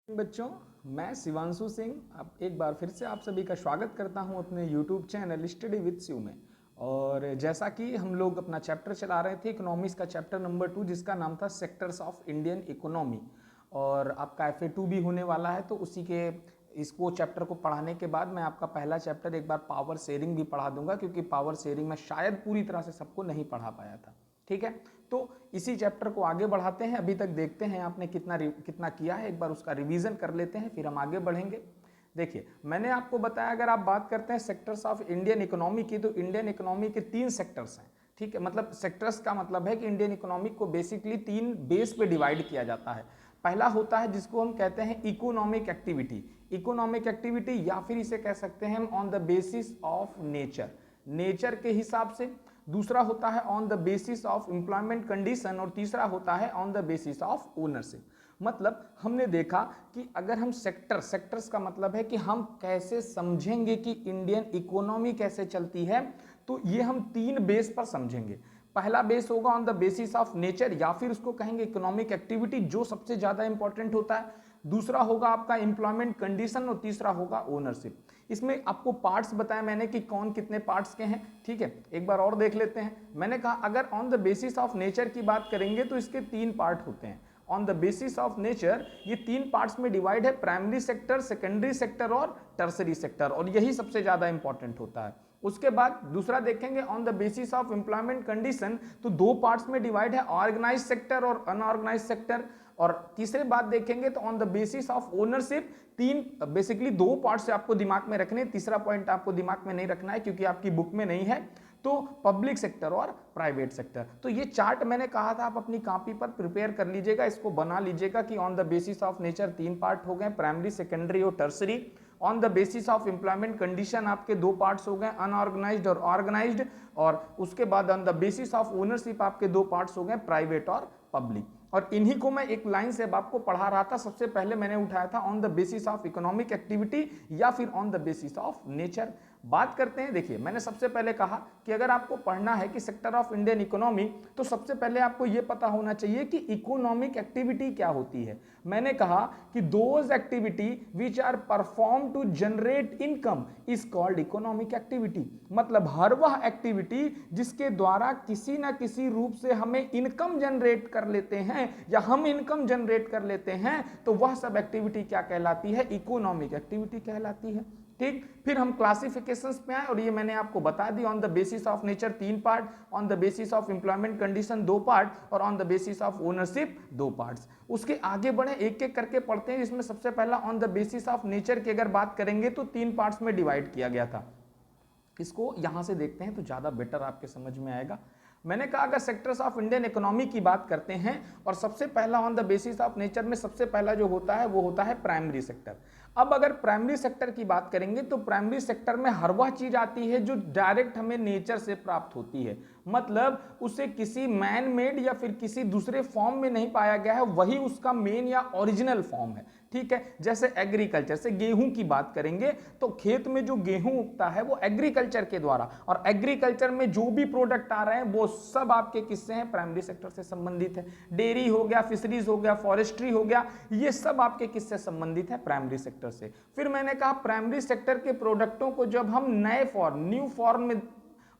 बच्चों, मैं शिवांशु सिंह अब एक बार फिर से आप सभी का स्वागत करता हूं अपने YouTube channel study with Shiv में। और जैसा कि हम लोग अपना चैप्टर चला रहे थे इकोनॉमिक्स का चैप्टर नंबर 2 जिसका नाम था सेक्टर्स ऑफ इंडियन इकोनॉमी, और आपका FA2 भी होने वाला है। तो उसी के इसको चैप्टर को पढ़ाने के बाद मैं आपका पहला चैप्टर एक बार पावर शेयरिंग भी पढ़ा दूंगा, क्योंकि पावर शेयरिंग में शायद पूरी तरह से सबको नहीं पढ़ा पाया था। ठीक है, तो इसी चैप्टर को आगे बढ़ाते हैं। अभी तक देखते हैं आपने कितना किया है, एक बार उसका रिवीजन कर लेते हैं, फिर हम आगे बढ़ेंगे। देखिए, मैंने आपको बताया अगर आप बात करते हैं सेक्टर्स ऑफ इंडियन इकोनॉमी की, तो इंडियन इकोनॉमी के 3 सेक्टर्स हैं। ठीक है, मतलब सेक्टर्स का मतलब है कि इंडियन इकोनॉमी को बेसिकली 3 बेस पे डिवाइड किया जाता है। पहला होता है जिसको हम कहते हैं इकोनॉमिक एक्टिविटी। इकोनॉमिक एक्टिविटी या फिर इसे कह सकते हैं हम on the basis of nature, nature के हिसाब से। दूसरा होता है on the basis of employment condition, और तीसरा होता है on the basis of ownership. मतलब हमने देखा कि अगर हम सेक्टर्स का मतलब है कि हम कैसे समझेंगे कि इंडियन इकोनॉमी कैसे चलती है, तो ये हम 3 बेस पर समझेंगे। पहला बेस होगा on the basis of nature, या फिर उसको कहेंगे इकोनॉमिक एक्टिविटी, जो सबसे ज्यादा इंपॉर्टेंट होता है। दूसरा होगा आपका एम्प्लॉयमेंट कंडीशन, और तीसरा होगा ओनरशिप। इसमें आपको पार्ट्स बताया मैंने कि कौन कितने पार्ट्स के हैं। ठीक है, एक बार और देख लेते हैं। मैंने कहा अगर on the basis of nature की बात करेंगे तो इसके 3 पार्ट होते हैं। On the basis of nature ये 3 पार्ट्स में डिवाइड है, प्राइमरी सेक्टर, सेकेंडरी सेक्टर और टर्सरी सेक्टर, और यही सबसे ज्यादा इंपॉर्टेंट होता है। उसके बाद दूसरा देखेंगे on the basis of employment condition, तो 2 पार्ट्स में डिवाइड है, ऑर्गेनाइज सेक्टर और अनऑर्गेनाइज सेक्टर। और तीसरे बात देखेंगे तो on the basis of ownership, 3 basically 2 parts आपको दिमाग में रखने, तीसरा पॉइंट आपको दिमाग में नहीं रखना है क्योंकि आपकी बुक में नहीं है। तो पब्लिक सेक्टर और प्राइवेट सेक्टर। तो ये चार्ट मैंने कहा था आप अपनी कॉपी पर प्रिपेयर कर लीजिएगा, इसको बना लीजिएगा कि on the basis of nature 3 part हो गए, प्राइमरी, सेकेंडरी और tertiary. On the basis of employment condition आपके 2 पार्ट्स हो गए, अनऑर्गेनाइज्ड और ऑर्गेनाइज्ड। और उसके बाद on the basis of ownership आपके 2 पार्ट्स हो गए, प्राइवेट और पब्लिक। और इन्हीं को मैं एक लाइन से आपको पढ़ा रहा था। सबसे पहले मैंने उठाया था on the basis of economic activity या फिर on the basis of nature. बात करते हैं, देखिए मैंने सबसे पहले कहा कि अगर आपको पढ़ना है कि सेक्टर ऑफ इंडियन इकोनॉमी, तो सबसे पहले आपको यह पता होना चाहिए कि इकोनॉमिक एक्टिविटी क्या होती है। मैंने कहा कि those activity which are perform to generate income is called economic activity. मतलब हर वह एक्टिविटी जिसके द्वारा किसी ना किसी रूप से हमें इनकम जनरेट कर लेते हैं या हम इनकम जनरेट कर लेते हैं, तो वह सब एक्टिविटी क्या कहलाती है? इकोनॉमिक एक्टिविटी कहलाती है। ठीक, फिर हम क्लासिफिकेशंस पे आए, और ये मैंने आपको बता दी। On the basis of nature 3 part, on the basis of employment condition 2 part, और on the basis of ownership 2 parts. उसके आगे बढ़े, एक एक करके पढ़ते हैं। इसमें सबसे पहला on the basis of nature की अगर बात करेंगे तो 3 पार्ट्स में डिवाइड किया गया था। इसको यहां से देखते हैं तो ज्यादा बेटर आपके समझ में आएगा। मैंने कहा अगर सेक्टर्स ऑफ इंडियन इकोनॉमी की बात करते हैं, और सबसे पहला on the basis of nature में सबसे पहला जो होता है वो होता है प्राइमरी सेक्टर। अब अगर प्राइमरी सेक्टर की बात करेंगे तो प्राइमरी सेक्टर में हर वह चीज आती है जो डायरेक्ट हमें नेचर से प्राप्त होती है। मतलब उसे किसी मैन मेड या फिर किसी दूसरे फॉर्म में नहीं पाया गया है, वही उसका मेन या ओरिजिनल फॉर्म है। ठीक है, जैसे एग्रीकल्चर से गेहूं की बात करेंगे तो खेत में जो गेहूं उगता है वो एग्रीकल्चर के द्वारा, और एग्रीकल्चर में जो भी प्रोडक्ट आ रहे हैं वो सब आपके किससे हैं? प्राइमरी सेक्टर से संबंधित है। डेयरी हो गया, फिशरीज हो गया, फॉरेस्ट्री हो गया, ये सब आपके किससे संबंधित है? प्राइमरी सेक्टर से। फिर मैंने कहा प्राइमरी सेक्टर के प्रोडक्टों को जब हम नए फॉर्म, न्यू फॉर्म में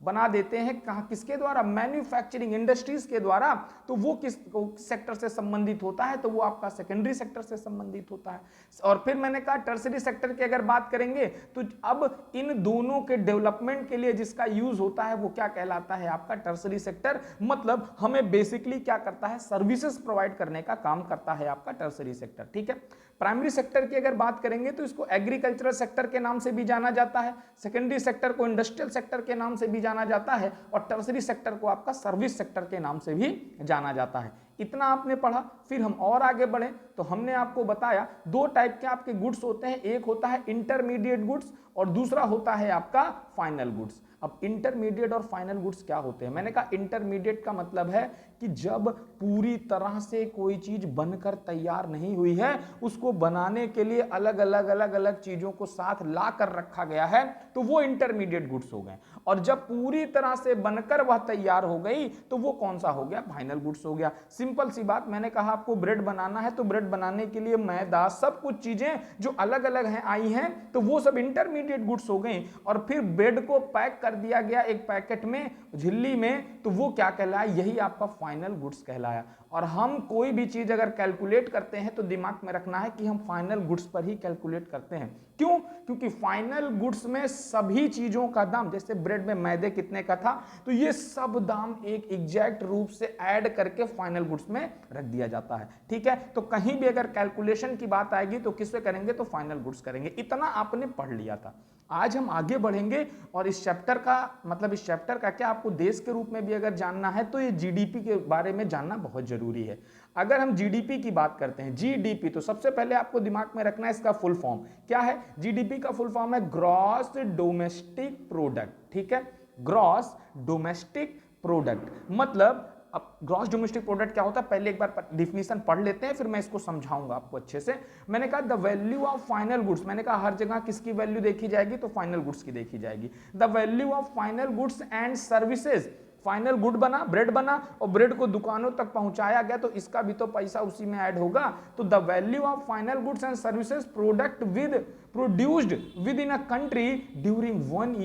बना देते हैं, कहाँ किसके द्वारा? मैन्युफैक्चरिंग इंडस्ट्रीज के द्वारा, तो वो किस सेक्टर से संबंधित होता है? तो वो आपका सेकेंडरी सेक्टर से संबंधित होता है। और फिर मैंने कहा टर्सरी सेक्टर की अगर बात करेंगे तो अब इन दोनों के डेवलपमेंट के लिए जिसका यूज होता है वो क्या कहलाता है? आपका टर्सरी सेक्टर। मतलब हमें बेसिकली क्या करता है? सर्विसेज प्रोवाइड करने का काम करता है आपका टर्सरी सेक्टर। ठीक है, प्राइमरी सेक्टर की अगर बात करेंगे तो इसको एग्रीकल्चरल सेक्टर के नाम से भी जाना जाता है, सेकेंडरी सेक्टर को इंडस्ट्रियल सेक्टर के नाम से भी जाना जाता है, और टर्सरी सेक्टर को आपका सर्विस सेक्टर के नाम से भी जाना जाता है। इतना आपने पढ़ा। फिर हम और आगे बढ़े तो हमने आपको बताया 2 टाइप के आपके गुड्स होते हैं, एक होता है इंटरमीडिएट गुड्स और दूसरा होता है आपका फाइनल गुड्स। अब इंटरमीडिएट और फाइनल गुड्स क्या होते हैं? मैंने कहा इंटरमीडिएट का मतलब है कि जब पूरी तरह से कोई चीज बनकर तैयार नहीं हुई है, उसको बनाने के लिए अलग अलग चीजों को साथ ला कर रखा गया है, तो वो इंटरमीडिएट गुड्स हो गए। और जब पूरी तरह से बनकर वह तैयार हो गई तो वो कौन सा हो गया? फाइनल गुड्स हो गया। सिंपल सी बात, मैंने कहा आपको ब्रेड बनाना है तो ब्रेड बनाने के लिए मैदा, सब कुछ चीजें जो अलग अलग हैं आई हैं, तो वो सब इंटरमीडिएट गुड्स हो गई। और फिर ब्रेड को पैक कर दिया गया एक पैकेट में, झिल्ली में, तो वो क्या कहलाया? यही आपका फाइनल गुड्स कहलाया। और हम कोई भी चीज अगर कैलकुलेट करते हैं तो दिमाग में रखना है कि हम फाइनल गुड्स पर ही कैलकुलेट करते हैं। क्यों? क्योंकि फाइनल गुड्स में सभी चीजों का दाम, जैसे ब्रेड में मैदे कितने का था, तो ये सब दाम एक एग्जैक्ट रूप से ऐड करके फाइनल गुड्स में रख दिया जाता है। ठीक है, तो कहीं भी अगर कैलकुलेशन की बात आएगी तो किससे करेंगे? तो फाइनल गुड्स करेंगे। इतना आपने पढ़ लिया था। आज हम आगे बढ़ेंगे और इस चैप्टर का मतलब, इस चैप्टर का क्या, आपको देश के रूप में भी अगर जानना है तो ये जीडीपी के बारे में जानना बहुत जरूरी है। अगर हम जीडीपी की बात करते हैं, जीडीपी, तो सबसे पहले आपको दिमाग में रखना है इसका फुल फॉर्म क्या है। जीडीपी का फुल फॉर्म है ग्रॉस डोमेस्टिक प्रोडक्ट। ठीक है, ग्रॉस डोमेस्टिक प्रोडक्ट मतलब, अब ग्रॉस डोमेस्टिक प्रोडक्ट क्या होता है पहले एक बार डिफिनीशन पढ़ लेते हैं, फिर मैं इसको समझाऊंगा आपको अच्छे से। मैंने कहा the value of final goods, मैंने कहा हर जगह किसकी वैल्यू देखी जाएगी? तो फाइनल गुड्स की देखी जाएगी। The value of final goods and services, final good बना, ब्रेड बना, और ब्रेड को दुकानों तक पहुंचाया गया, तो इसका भी तो पैसा उसी में ऐड होगा। तो the value of final goods and services product with produced with in a country during 1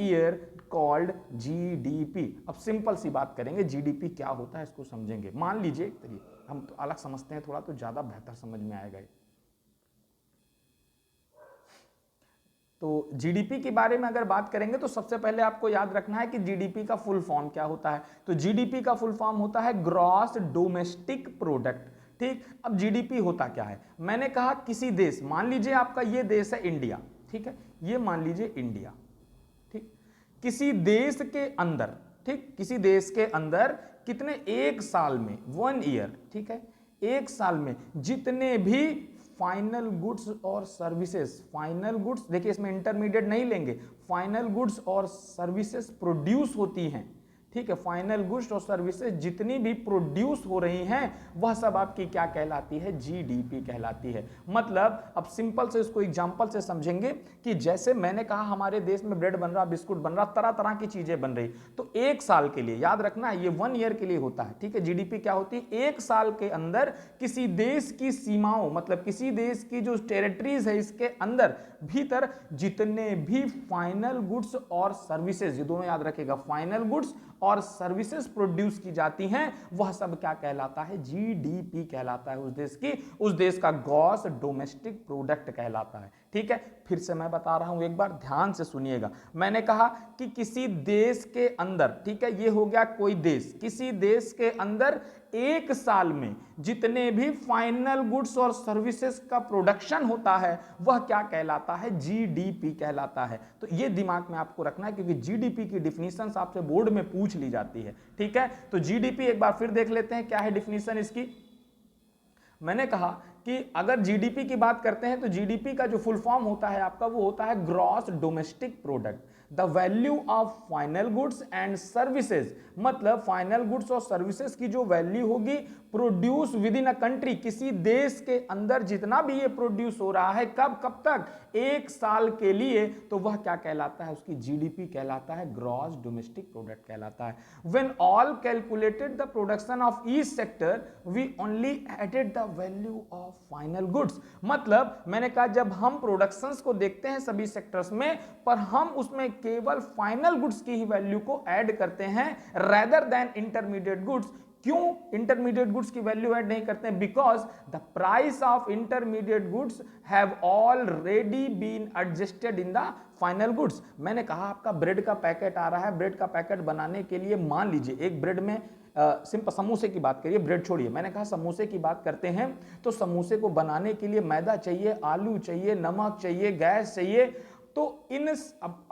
year called GDP. अब सिंपल सी बात करेंगे, जीडीपी क्या होता है इसको समझेंगे। मान लीजिए हम तो अलग समझते हैं थोड़ा, तो ज्यादा बेहतर समझ में आएगा। तो जीडीपी के बारे में अगर बात करेंगे तो सबसे पहले आपको याद रखना है कि जीडीपी का फुल फॉर्म क्या होता है। तो जीडीपी का फुल फॉर्म होता है ग्रॉस डोमेस्टिक प्रोडक्ट। ठीक, अब जीडीपी होता क्या है? मैंने कहा किसी देश, मान लीजिए आपका ये देश है इंडिया, ठीक है, ये मान लीजिए इंडिया, ठीक, किसी देश के अंदर, ठीक, किसी देश के अंदर कितने, एक साल में, 1 ईयर, ठीक है, एक साल में जितने भी फाइनल गुड्स और सर्विसेज, फाइनल गुड्स, देखिए इसमें इंटरमीडिएट नहीं लेंगे, फाइनल गुड्स और सर्विसेज प्रोड्यूस होती हैं, ठीक है, फाइनल गुड्स और सर्विसेज जितनी भी प्रोड्यूस हो रही हैं वह सब आपकी क्या कहलाती है? जीडीपी कहलाती है। मतलब अब सिंपल से इसको एग्जांपल से समझेंगे कि जैसे मैंने कहा हमारे देश में ब्रेड बन रहा, बिस्कुट बन रहा, तरह तरह की चीजें बन रही, तो एक साल के लिए, याद रखना ये 1 ईयर के लिए होता है, ठीक है। जीडीपी क्या होती है? एक साल के अंदर किसी देश की सीमाओं, मतलब किसी देश की जो टेरिटरीज है इसके अंदर भीतर जितने भी फाइनल गुड्स और सर्विसेज, ये दोनों याद रखेगा, फाइनल गुड्स और सर्विसेज प्रोड्यूस की जाती हैं, वह सब क्या कहलाता है? जीडीपी कहलाता है। उस देश का ग्रॉस डोमेस्टिक प्रोडक्ट कहलाता है। ठीक है, फिर से मैं बता रहा हूं, एक बार ध्यान से सुनिएगा। मैंने कहा कि किसी देश के अंदर, ठीक है, ये हो गया कोई देश, किसी देश के अंदर एक साल में जितने भी फाइनल गुड्स और सर्विसेज का प्रोडक्शन होता है वह क्या कहलाता है? जीडीपी कहलाता है। तो ये दिमाग में आपको रखना है, क्योंकि जीडीपी की डिफिनीशन आपसे बोर्ड में पूछ ली जाती है। ठीक है, तो जीडीपी एक बार फिर देख लेते हैं क्या है डिफिनीशन इसकी। मैंने कहा कि अगर जीडीपी की बात करते हैं तो जीडीपी का जो फुल फॉर्म होता है आपका, वो होता है gross domestic product, the value of final goods and services, मतलब फाइनल गुड्स और सर्विसेज की जो वैल्यू होगी produce with in a country, किसी देश के अंदर जितना भी ये प्रोड्यूस हो रहा है, कब तक? एक साल के लिए, तो वह क्या कहलाता है? उसकी जीडीपी कहलाता है, ग्रॉस डोमेस्टिक प्रोडक्ट कहलाता है। When all calculated the production of each sector we only added the value of final goods, मतलब मैंने कहा जब हम प्रोडक्शंस को देखते हैं सभी सेक्टर्स में, पर हम उसमें केवल फाइनल गुड्स की ही वैल्यू को ऐड करते हैं रेदर देन इंटरमीडिएट गुड्स। क्यों इंटरमीडिएट गुड्स की वैल्यू ऐड नहीं करते हैं? Because the price of intermediate goods have already been adjusted in the final goods. मैंने कहा आपका ब्रेड का पैकेट आ रहा है, ब्रेड का पैकेट बनाने के लिए मान लीजिए एक ब्रेड में सिंपल समोसे की बात करिए, ब्रेड छोड़िए, मैंने कहा समोसे की बात करते हैं, तो समोसे को बनाने के लिए मैदा चाहिए, आलू चाहिए, नमक चाहिए, गैस चाहिए। तो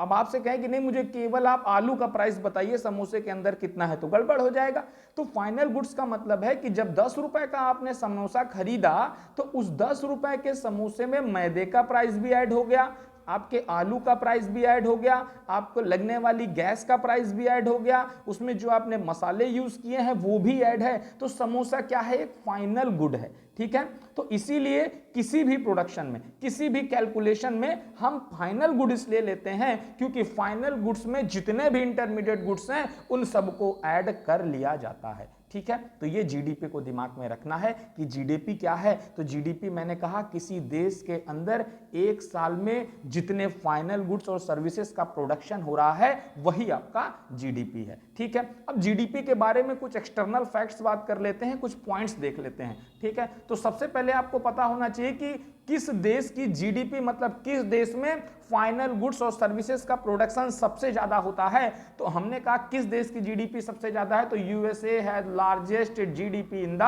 अब आपसे कहें कि नहीं मुझे केवल आप आलू का प्राइस बताइए, समोसे के अंदर कितना है, तो गड़बड़ हो जाएगा। तो फाइनल गुड्स का मतलब है कि जब 10 रुपए का आपने समोसा खरीदा, तो उस 10 रुपए के समोसे में मैदे का प्राइस भी ऐड हो गया, आपके आलू का प्राइस भी ऐड हो गया, आपको लगने वाली गैस का प्राइस भी ऐड हो गया, उसमें जो आपने मसाले यूज किए हैं वो भी ऐड है। तो समोसा क्या है, एक फाइनल गुड है, ठीक है। तो इसीलिए किसी भी प्रोडक्शन में, किसी भी कैलकुलेशन में हम फाइनल गुड इसलिए लेते हैं क्योंकि फाइनल गुड्स में जितने भी इंटरमीडिएट गुड्स हैं उन सबको ऐड कर लिया जाता है, ठीक है। तो ये जीडीपी को दिमाग में रखना है कि जीडीपी क्या है। तो जीडीपी मैंने कहा किसी देश के अंदर एक साल में जितने फाइनल गुड्स और सर्विसेज का प्रोडक्शन हो रहा है वही आपका जीडीपी है, ठीक है। अब जीडीपी के बारे में कुछ एक्सटर्नल फैक्ट्स बात कर लेते हैं, कुछ पॉइंट्स देख लेते हैं, ठीक है। तो सबसे पहले आपको पता होना चाहिए कि किस देश की जीडीपी, मतलब किस देश में फाइनल गुड्स और सर्विसेज का प्रोडक्शन सबसे ज्यादा होता है। तो हमने कहा किस देश की जीडीपी सबसे ज्यादा है, तो यूएसए है largest GDP in the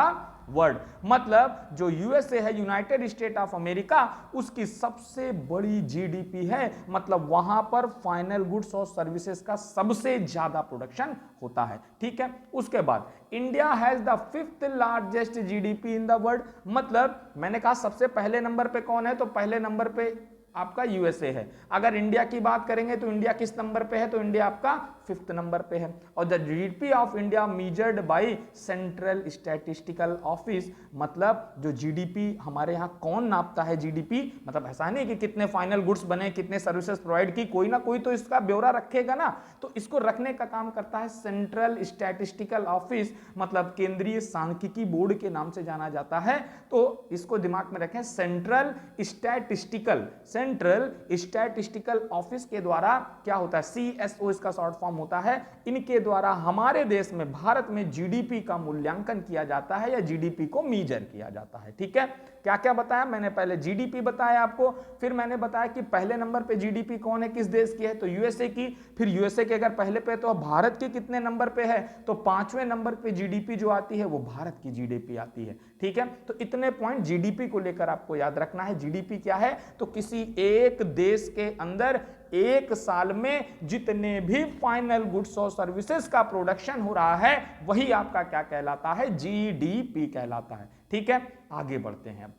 world. मतलब जो यूएसए है, यूनाइटेड स्टेट ऑफ अमेरिका, उसकी सबसे बड़ी जीडीपी है, मतलब वहां पर फाइनल गुड्स और सर्विसेज का सबसे ज्यादा प्रोडक्शन होता है, ठीक है। उसके बाद India has the 5th largest GDP in the world. मतलब मैंने कहा सबसे पहले नंबर पे कौन है, तो पहले नंबर पे आपका यूएसए है। अगर इंडिया की बात करेंगे तो इंडिया किस नंबर पे है, तो इंडिया आपका 5th नंबर पे है। और the GDP of India measured by central statistical office, मतलब जो जीडीपी हमारे यहाँ कौन नापता है जीडीपी, मतलब ऐसा नहीं कि कितने फाइनल गुड्स बने, कितने सर्विसेज प्रोवाइड की, कोई ना कोई तो इसका ब्यौरा रखेगा ना। तो इसको रखने का काम करता है सेंट्रल स्टैटिस्टिकल ऑफिस, मतलब केंद्रीय सांख्यिकी बोर्ड के नाम से जाना जाता है। तो इसको दिमाग में रखें, सेंट्रल स्टैटिस्टिकल ऑफिस के द्वारा क्या होता है, सीएसओ इसका शॉर्ट फॉर्म होता है। इनके द्वारा हमारे देश में, भारत में जीडीपी का मूल्यांकन किया जाता है या जीडीपी को मीजर किया जाता है, ठीक है। क्या क्या बताया मैंने, पहले जीडीपी बताया आपको, फिर मैंने बताया कि पहले नंबर पे जीडीपी कौन है, किस देश की है, तो यूएसए की। फिर यूएसए के अगर पहले पे तो भारत के कितने नंबर पे है, तो 5वें नंबर पे जीडीपी जो आती है वो भारत की जीडीपी आती है, ठीक है। तो इतने पॉइंट जीडीपी को लेकर आपको याद रखना है। जीडीपी क्या है, तो किसी एक देश के अंदर एक साल में जितने भी फाइनल गुड्स और सर्विसेज का प्रोडक्शन हो रहा है वही आपका क्या कहलाता है, जीडीपी कहलाता है, ठीक है। आगे बढ़ते हैं।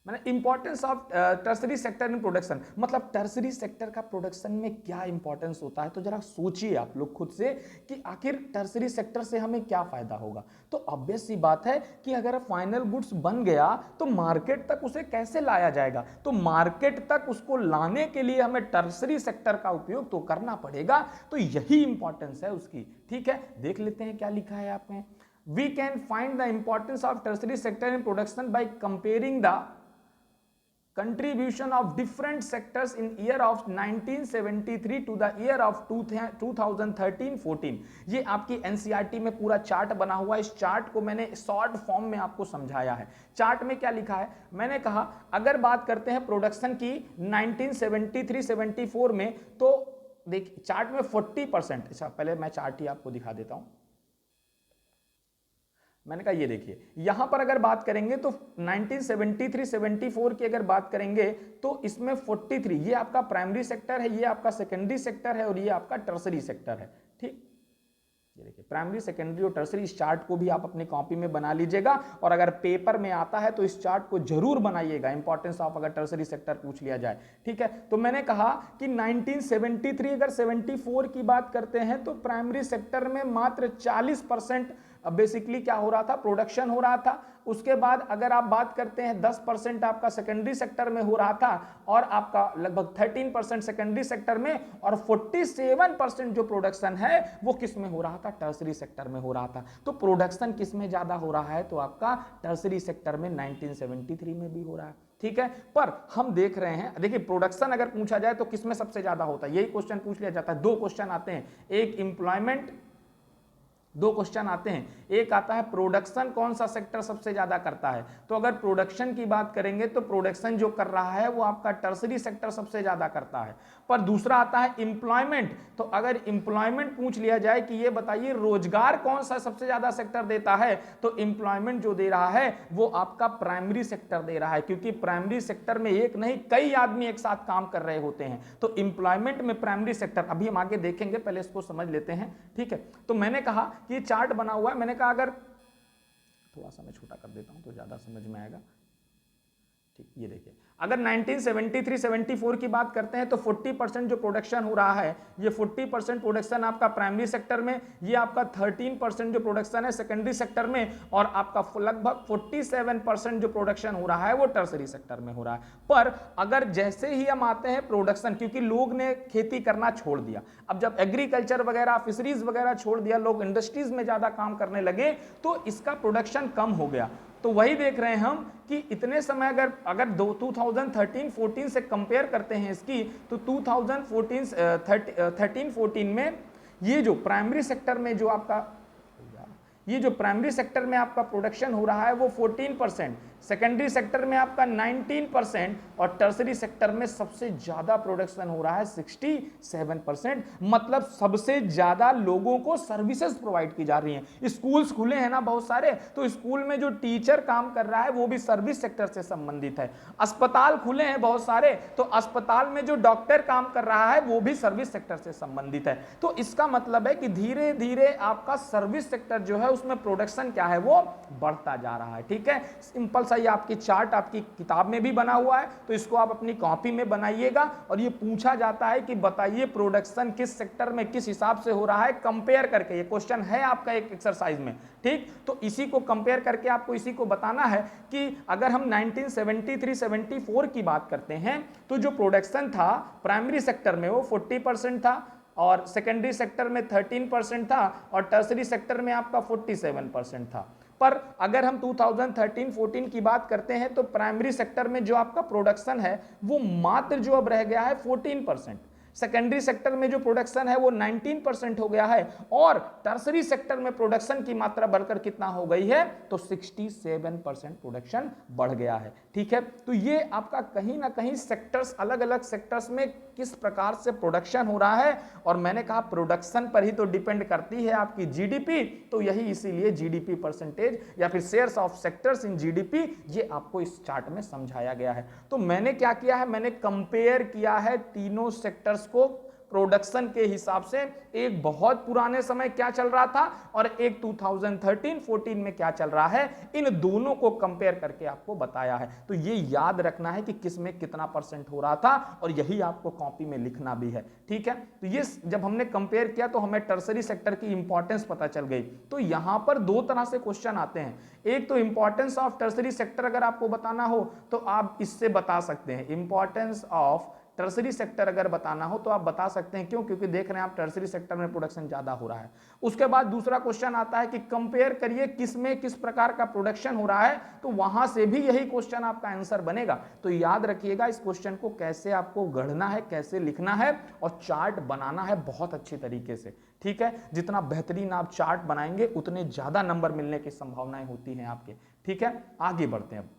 मैंने importance of tertiary sector in production, मतलब टर्सरी सेक्टर का प्रोडक्शन में क्या इंपॉर्टेंस होता है। तो जरा सोचिए आप लोग खुद से कि आखिर टर्सरी सेक्टर से हमें क्या फायदा होगा। तो ऑब्वियस सी बात है कि अगर फाइनल गुड्स बन गया तो मार्केट तक उसे कैसे लाया जाएगा, तो मार्केट तक उसको लाने के लिए हमें टर्सरी सेक्टर का उपयोग तो करना पड़ेगा। तो यही इंपॉर्टेंस है उसकी, ठीक है। देख लेते हैं क्या लिखा है आप में। We can find the importance of tertiary sector in production by comparing the contribution of different sectors in year of 1973 to the year of 2013-14। ये आपकी एनसीईआरटी में पूरा चार्ट बना हुआ है। इस चार्ट को मैंने शॉर्ट फॉर्म में आपको समझाया है। चार्ट में क्या लिखा है, मैंने कहा अगर बात करते हैं प्रोडक्शन की 1973-74 में, तो देखिए चार्ट में 40%, अच्छा पहले मैं चार्ट ही आपको दिखा देता हूं। मैंने कहा ये देखिए, यहां पर अगर बात करेंगे तो 1973-74 की अगर बात करेंगे तो इसमें 43 ये आपका प्राइमरी सेक्टर है, ये आपका सेकेंडरी सेक्टर है और ये आपका टर्सरी सेक्टर है, ठीक। ये देखिए प्राइमरी, सेकेंडरी और टर्सरी। इस चार्ट को भी आप अपनी कॉपी में बना लीजिएगा और अगर पेपर में आता है तो इस चार्ट को जरूर बनाइएगा, इंपॉर्टेंस ऑफ अगर टर्सरी सेक्टर पूछ लिया जाए, ठीक है। तो मैंने कहा कि 1973 अगर 74 की बात करते हैं तो प्राइमरी सेक्टर में मात्र 40% बेसिकली क्या हो रहा था, प्रोडक्शन हो रहा था। उसके बाद अगर आप बात करते हैं 10% आपका सेकेंडरी सेक्टर में हो रहा था और आपका लगभग 13% सेकेंडरी सेक्टर में, और 47% जो प्रोडक्शन है वो किस में हो रहा था, टर्सरी सेक्टर में हो रहा था। तो प्रोडक्शन किस में ज्यादा हो रहा है, तो आपका टर्सरी सेक्टर में 1973 में भी हो रहा है, ठीक है। पर हम देख रहे हैं, देखिए प्रोडक्शन अगर पूछा जाए तो किसमें सबसे ज्यादा होता है, यही क्वेश्चन पूछ लिया जाता है। दो क्वेश्चन आते हैं, एक एम्प्लॉयमेंट, दो क्वेश्चन आते हैं, एक आता है प्रोडक्शन कौन सा सेक्टर सबसे ज्यादा करता है। तो अगर प्रोडक्शन की बात करेंगे तो प्रोडक्शन जो कर रहा है वो आपका टर्सरी सेक्टर सबसे ज्यादा करता है। पर दूसरा आता है एम्प्लॉयमेंट, तो अगर एम्प्लॉयमेंट पूछ लिया जाए कि ये बताइए रोजगार कौन सा सबसे ज्यादा सेक्टर देता है, तो एम्प्लॉयमेंट जो दे रहा है वो आपका प्राइमरी सेक्टर दे रहा है, क्योंकि प्राइमरी सेक्टर में एक नहीं कई आदमी एक साथ काम कर रहे होते हैं। तो एम्प्लॉयमेंट में प्राइमरी सेक्टर, अभी हम आगे देखेंगे, पहले इसको समझ लेते हैं, ठीक है। तो मैंने कहा कि चार्ट बना हुआ है, मैंने कहा अगर थोड़ा सा मैं छोटा कर देता हूं तो ज्यादा समझ में आएगा। ठीक, ये देखिए अगर 1973-74 की बात करते हैं तो 40% जो प्रोडक्शन हो रहा है, ये 40% प्रोडक्शन आपका प्राइमरी सेक्टर में, ये आपका 13% जो प्रोडक्शन है सेकेंडरी सेक्टर में, और आपका लगभग 47% जो प्रोडक्शन हो रहा है वो टर्सरी सेक्टर में हो रहा है। पर अगर जैसे ही हम आते हैं प्रोडक्शन, क्योंकि लोग ने खेती करना छोड़ दिया, अब जब एग्रीकल्चर वगैरह फिशरीज वगैरह छोड़ दिया, लोग इंडस्ट्रीज में ज्यादा काम करने लगे, तो इसका प्रोडक्शन कम हो गया। तो वही देख रहे हैं हम कि इतने समय अगर 2013-14 से कंपेयर करते हैं इसकी, तो 2013-14 में ये जो प्राइमरी सेक्टर में जो आपका प्रोडक्शन हो रहा है वो 14%, सेकेंडरी सेक्टर में आपका 19% और टर्सरी सेक्टर में सबसे ज्यादा प्रोडक्शन हो रहा है 67%। मतलब सबसे ज्यादा लोगों को सर्विसेज प्रोवाइड की जा रही हैं। स्कूल्स खुले हैं ना बहुत सारे, तो स्कूल में जो टीचर काम कर रहा है वो भी सर्विस सेक्टर से संबंधित है। अस्पताल खुले हैं बहुत सारे, तो अस्पताल में जो डॉक्टर काम कर रहा है वो भी सर्विस सेक्टर से संबंधित है। तो इसका मतलब है कि धीरे धीरे आपका सर्विस सेक्टर जो है उसमें प्रोडक्शन क्या है वो बढ़ता जा रहा है। ठीक है, सिंपल सा ये आपकी चार्ट आपकी किताब में भी बना हुआ है, तो इसको आप अपनी कॉपी में बनाइएगा। और ये पूछा जाता है कि बताइए प्रोडक्शन किस सेक्टर में किस हिसाब से हो रहा है, कंपेयर करके। ये क्वेश्चन है आपका एक एक्सरसाइज में, ठीक। तो इसी को कंपेयर करके आपको इसी को बताना है कि अगर हम 1973-74 की बात करते हैं तो जो प्रोडक्शन था प्राइमरी सेक्टर में वो 40% था, और सेकेंडरी सेक्टर में 13% था, और टर्सरी सेक्टर में आपका 47% था। पर अगर हम 2013-14 की बात करते हैं तो प्राइमरी सेक्टर में जो आपका प्रोडक्शन है वो मात्र जो अब रह गया है 14%, सेकेंडरी सेक्टर में जो प्रोडक्शन है वो 19% हो गया है, और टर्सरी सेक्टर में प्रोडक्शन की मात्रा बढ़कर कितना हो गई है तो 67% प्रोडक्शन बढ़ गया है। ठीक है, तो ये आपका कहीं ना कहीं सेक्टर्स, अलग अलग सेक्टर्स में किस प्रकार से प्रोडक्शन हो रहा है, और मैंने कहा प्रोडक्शन पर ही तो डिपेंड करती है आपकी जीडीपी, तो यही इसीलिए जीडीपी परसेंटेज या फिर shares of sectors in GDP ये आपको इस चार्ट में समझाया गया है। तो मैंने क्या किया है, मैंने कंपेयर किया है तीनों सेक्टर्स को प्रोडक्शन के हिसाब से। एक बहुत पुराने समय क्या चल रहा था और एक 2013-14 में क्या चल रहा है, इन दोनों को कंपेयर करके आपको बताया है। तो ये याद रखना है कि किस में कितना परसेंट हो रहा था, और यही आपको कॉपी में लिखना भी है। ठीक है, तो ये जब हमने कंपेयर किया तो हमें टर्सरी सेक्टर की इंपॉर्टेंस पता चल गई। तो यहां पर दो तरह से क्वेश्चन आते हैं। एक तो इंपॉर्टेंस ऑफ टर्सरी सेक्टर अगर आपको बताना हो तो आप इससे बता सकते हैं, इंपॉर्टेंस ऑफ टर्सरी सेक्टर अगर बताना हो तो आप बता सकते हैं। क्यों? क्योंकि देख रहे हैं आप टर्सरी सेक्टर में प्रोडक्शन ज्यादा हो रहा है। उसके बाद दूसरा क्वेश्चन आता है कि कंपेयर करिए किस में किस प्रकार का प्रोडक्शन हो रहा है, तो वहां से भी यही क्वेश्चन आपका आंसर बनेगा। तो याद रखिएगा इस क्वेश्चन को कैसे आपको गढ़ना है, कैसे लिखना है, और चार्ट बनाना है बहुत अच्छी तरीके से। ठीक है, जितना बेहतरीन आप चार्ट बनाएंगे उतने ज्यादा नंबर मिलने की संभावनाएं होती हैं आपके। ठीक है, आगे बढ़ते हैं।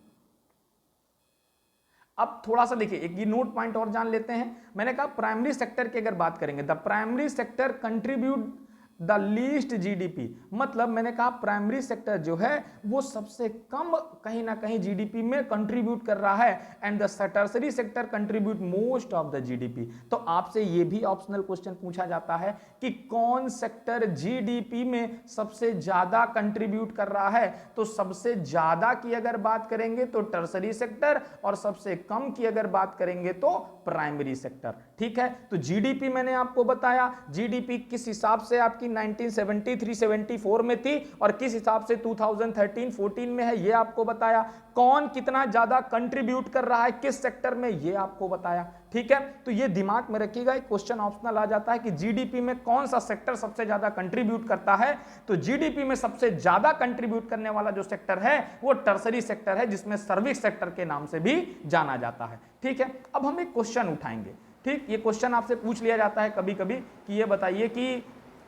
अब थोड़ा सा देखिए, एक ये नोट पॉइंट और जान लेते हैं। मैंने कहा प्राइमरी सेक्टर की अगर बात करेंगे, the primary sector contribute the least GDP, मतलब मैंने कहा प्राइमरी सेक्टर जो है वो सबसे कम कहीं ना कहीं जीडीपी में कंट्रीब्यूट कर रहा है, and the tertiary sector contribute most of the GDP. तो आपसे ये भी ऑप्शनल क्वेश्चन पूछा जाता है कि कौन सेक्टर जीडीपी में सबसे ज्यादा कंट्रीब्यूट कर रहा है। तो सबसे ज्यादा की अगर बात करेंगे तो टर्सरी सेक्टर, और सबसे कम की अगर बात करेंगे तो प्राइमरी सेक्टर। ठीक है, तो जीडीपी मैंने आपको बताया, जीडीपी किस हिसाब से आपकी 1973-74 में थी और किस हिसाब से 2013-14 में है ये आपको बताया। कौन कितना ज्यादा कंट्रीब्यूट कर रहा है किस सेक्टर में ये आपको बताया। ठीक है, तो ये दिमाग में रखिएगा, एक क्वेश्चन ऑप्शनल आ जाता है कि जीडीपी में कौन सा सेक्टर सबसे ज्यादा कंट्रीब्यूट करता है। तो जीडीपी में सबसे ज्यादा कंट्रीब्यूट करने वाला जो सेक्टर है वो टर्सरी सेक्टर है, जिसमें सर्विस सेक्टर के नाम से भी जाना जाता है। ठीक है, अब हम एक क्वेश्चन उठाएंगे। ठीक, ये क्वेश्चन आपसे पूछ लिया जाता है कभी कभी कि ये बताइए कि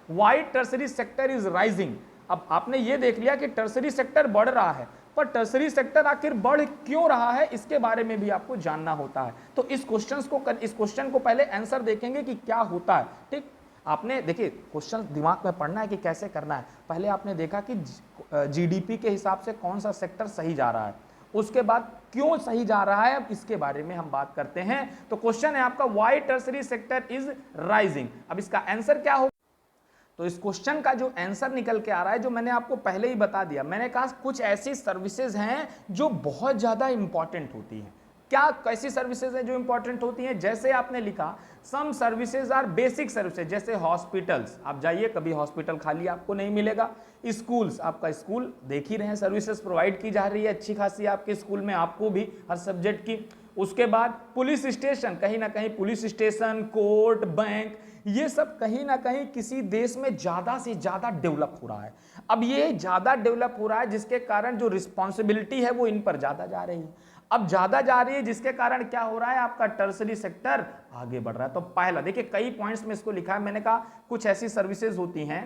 why tertiary sector is rising. अब आपने ये देख लिया कि टर्सरी सेक्टर बढ़ रहा है, पर टर्सरी सेक्टर आखिर बढ़ क्यों रहा है इसके बारे में भी आपको जानना होता है। तो इस क्वेश्चन को पहले आंसर देखेंगे कि क्या होता है। ठीक, आपने देखिए क्वेश्चन दिमाग में पढ़ना है कि कैसे करना है। पहले आपने देखा कि जीडीपी के हिसाब से कौन सा सेक्टर सही जा रहा है, उसके बाद क्यों सही जा रहा है, अब इसके बारे में हम बात करते हैं। तो क्वेश्चन है आपका why tertiary sector is rising. अब इसका आंसर क्या होगा, तो इस क्वेश्चन का जो आंसर निकल के आ रहा है, जो मैंने आपको पहले ही बता दिया, मैंने कहा कुछ ऐसी सर्विसेज हैं जो बहुत ज़्यादा इंपॉर्टेंट होती हैं। क्या कैसी सर्विसेज हैं जो इंपॉर्टेंट होती हैं? जैसे आपने लिखा some services are basic services, जैसे हॉस्पिटल्स, आप जाइए कभी हॉस्पिटल खाली आपको नहीं मिलेगा। स्कूल्स, आपका स्कूल देख ही रहे हैं, सर्विसेज प्रोवाइड की जा रही है अच्छी खासी आपके स्कूल में, आपको भी हर सब्जेक्ट की। उसके बाद पुलिस स्टेशन, कहीं ना कहीं पुलिस स्टेशन, कोर्ट, बैंक, ये सब कहीं ना कहीं किसी देश में ज्यादा से ज्यादा डेवलप हो रहा है। अब ये ज्यादा डेवलप हो रहा है जिसके कारण जो रिस्पॉन्सिबिलिटी है वो इन पर ज्यादा जा रही है। अब ज्यादा जा रही है जिसके कारण क्या हो रहा है, आपका टर्सरी सेक्टर आगे बढ़ रहा है। तो पहला देखिए, कई पॉइंट्स में इसको लिखा है, मैंने कहा कुछ ऐसी सर्विसेज होती हैं,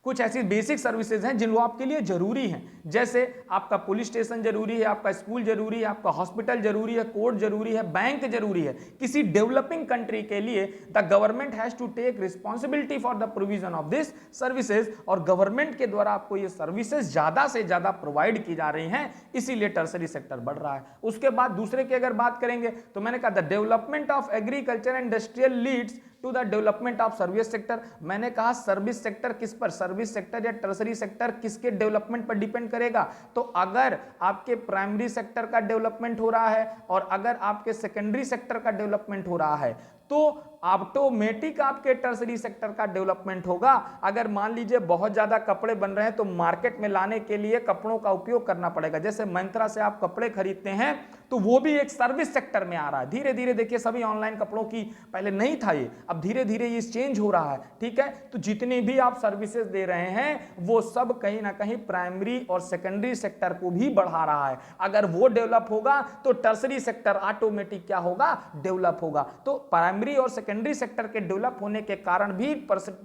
कुछ ऐसी बेसिक सर्विसेज हैं जिन आपके लिए जरूरी हैं, जैसे आपका पुलिस स्टेशन जरूरी है, आपका स्कूल जरूरी है, आपका हॉस्पिटल जरूरी है, कोर्ट जरूरी है, बैंक जरूरी है। किसी डेवलपिंग कंट्री के लिए the government has to take responsibility for the provision of this services, और गवर्नमेंट के द्वारा आपको ये सर्विसेज ज्यादा से ज्यादा प्रोवाइड की जा रही हैं, इसीलिए टर्सरी सेक्टर बढ़ रहा है। उसके बाद दूसरे की अगर बात करेंगे तो मैंने कहा the development of agriculture and industrial leads to the development of service sector. मैंने कहा सर्विस सेक्टर किस पर, सर्विस सेक्टर या टर्सरी सेक्टर किसके डेवलपमेंट पर डिपेंड करेगा? तो अगर आपके प्राइमरी सेक्टर का डेवलपमेंट हो रहा है और अगर आपके सेकेंडरी सेक्टर का डेवलपमेंट हो रहा है तो ऑटोमेटिक आपके टर्सरी सेक्टर का डेवलपमेंट होगा। अगर मान लीजिए बहुत ज्यादा कपड़े बन रहे हैं तो मार्केट में लाने के लिए कपड़ों का उपयोग करना पड़ेगा। जैसे मंत्रा से आप कपड़े खरीदते हैं तो वो भी एक सर्विस सेक्टर में आ रहा है। धीरे धीरे देखिए सभी ऑनलाइन कपड़ों की, पहले नहीं था ये, अब धीरे धीरे ये चेंज हो रहा है। ठीक है, तो जितनी भी आप सर्विसेज दे रहे हैं वो सब कहीं ना कहीं प्राइमरी और सेकेंडरी सेक्टर को भी बढ़ा रहा है। अगर वो डेवलप होगा तो टर्सरी सेक्टर ऑटोमेटिक क्या होगा, डेवलप होगा। तो प्राइमरी और सेकेंडरी सेक्टर के डेवलप होने के कारण भी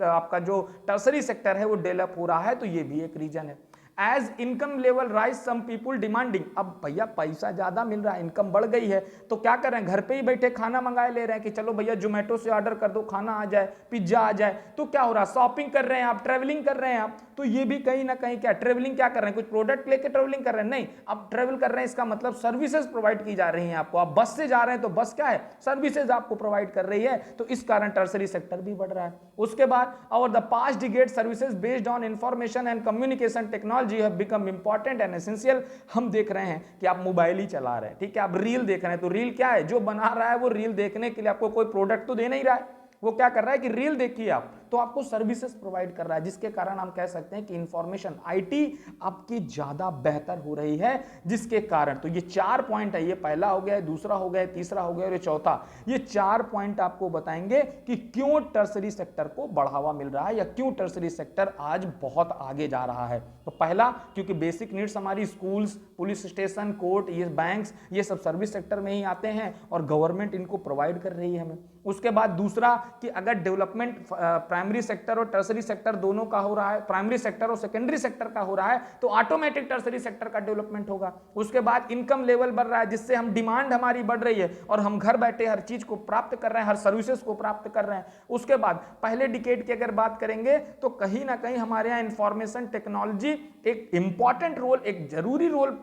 आपका जो टर्सरी सेक्टर है वो डेवलप हो रहा है, तो ये भी एक रीजन है। एज इनकम लेवल राइज सम पीपुल डिमांडिंग, अब भैया पैसा ज्यादा मिल रहा है, इनकम बढ़ गई है, तो क्या कर रहे हैं, घर पे ही बैठे खाना मंगाए ले रहे हैं कि चलो भैया जोमेटो से ऑर्डर कर दो, खाना आ जाए, पिज्जा आ जाए। तो क्या हो रहा है, शॉपिंग कर रहे हैं आप, ट्रेवलिंग कर रहे हैं आप, तो ये भी कहीं ना कहीं क्या ट्रेवलिंग क्या कर रहे हैं, कुछ प्रोडक्ट लेके ट्रेवलिंग कर रहे हैं, नहीं, आप ट्रेवल कर रहे हैं, इसका मतलब सर्विसेज प्रोवाइड की जा रही हैं आपको। आप बस से जा रहे हैं तो बस क्या है, सर्विसेज आपको प्रोवाइड कर रही है, तो इस कारण टर्सरी सेक्टर भी बढ़ रहा है। उसके बाद और the past decade services based on information and communication technology have become important and essential. हम देख रहे हैं कि आप मोबाइल ही चला रहे हैं, ठीक है, आप रील देख रहे हैं, तो रील क्या है, जो बना रहा है वो रील देखने के लिए आपको कोई प्रोडक्ट तो दे नहीं रहा है, वो क्या कर रहा है कि रील देखिए आप, तो आपको सर्विसेज प्रोवाइड कर रहा है, जिसके कारण हम कह सकते हैं कि इंफॉर्मेशन आईटी आपकी ज्यादा बेहतर हो रही है, जिसके कारण। तो ये 4 पॉइंट है, ये पहला हो गया, दूसरा हो गया, तीसरा हो गया और ये चौथा। ये 4 पॉइंट आपको बताएंगे कि क्यों टर्सरी सेक्टर को बढ़ावा मिल रहा है या क्यों टर्सरी सेक्टर आज बहुत आगे जा रहा है। तो पहला, क्योंकि बेसिक नीड्स हमारी स्कूल्स, पुलिस स्टेशन, कोर्ट, ये बैंक्स, ये सब सर्विस सेक्टर में ही आते हैं और गवर्नमेंट इनको प्रोवाइड कर रही है हमें। उसके बाद दूसरा कि अगर डेवलपमेंट प्राइमरी सेक्टर और टर्सरी सेक्टर दोनों का हो रहा है, प्राइमरी सेक्टर और सेकेंडरी सेक्टर का हो रहा है, तो ऑटोमेटिक टर्सरी सेक्टर का डेवलपमेंट होगा। उसके बाद इनकम लेवल बढ़ रहा है, जिससे हम डिमांड हमारी बढ़ रही है और हम घर बैठे हर चीज को प्राप्त कर रहे हैं, हर सर्विसेज को प्राप्त कर रहे हैं। उसके बाद पहले डिकेड की अगर बात करेंगे तो कहीं ना कहीं हमारे यहाँ इंफॉर्मेशन टेक्नोलॉजी एक इंपॉर्टेंट रोल, एक जरूरी रोल,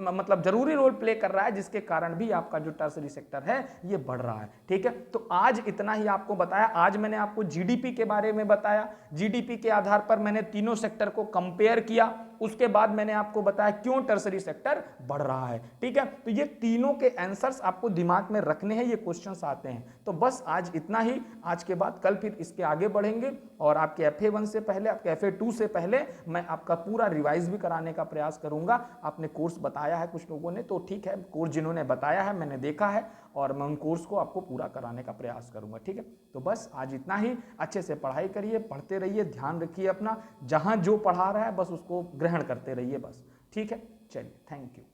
मतलब जरूरी रोल प्ले कर रहा है, जिसके कारण भी आपका जो टर्सरी सेक्टर है ये बढ़ रहा है। ठीक है, तो आज इतना ही आपको बताया। आज मैंने आपको जीडीपी के बारे में बताया, जीडीपी के आधार पर मैंने तीनों सेक्टर को कंपेयर किया, उसके बाद मैंने आपको बताया क्यों टर्सरी सेक्टर बढ़ रहा है। ठीक है, तो ये तीनों के आंसर्स आपको दिमाग में रखने हैं, ये क्वेश्चंस आते हैं। तो बस आज इतना ही, आज के बाद कल फिर इसके आगे बढ़ेंगे और आपके FA1 से पहले, आपके FA2 से पहले मैं आपका पूरा रिवाइज भी कराने का प्रयास करूंगा। आपने कोर्स बताया है कुछ लोगों ने, तो ठीक है, कोर्स जिन्होंने बताया है मैंने देखा है और मैं उन कोर्स को आपको पूरा कराने का प्रयास करूंगा। ठीक है, तो बस आज इतना ही। अच्छे से पढ़ाई करिए, पढ़ते रहिए, ध्यान रखिए अपना, जहां जो पढ़ा रहा है बस उसको ग्रहण करते रहिए बस। ठीक है, चलिए, थैंक यू।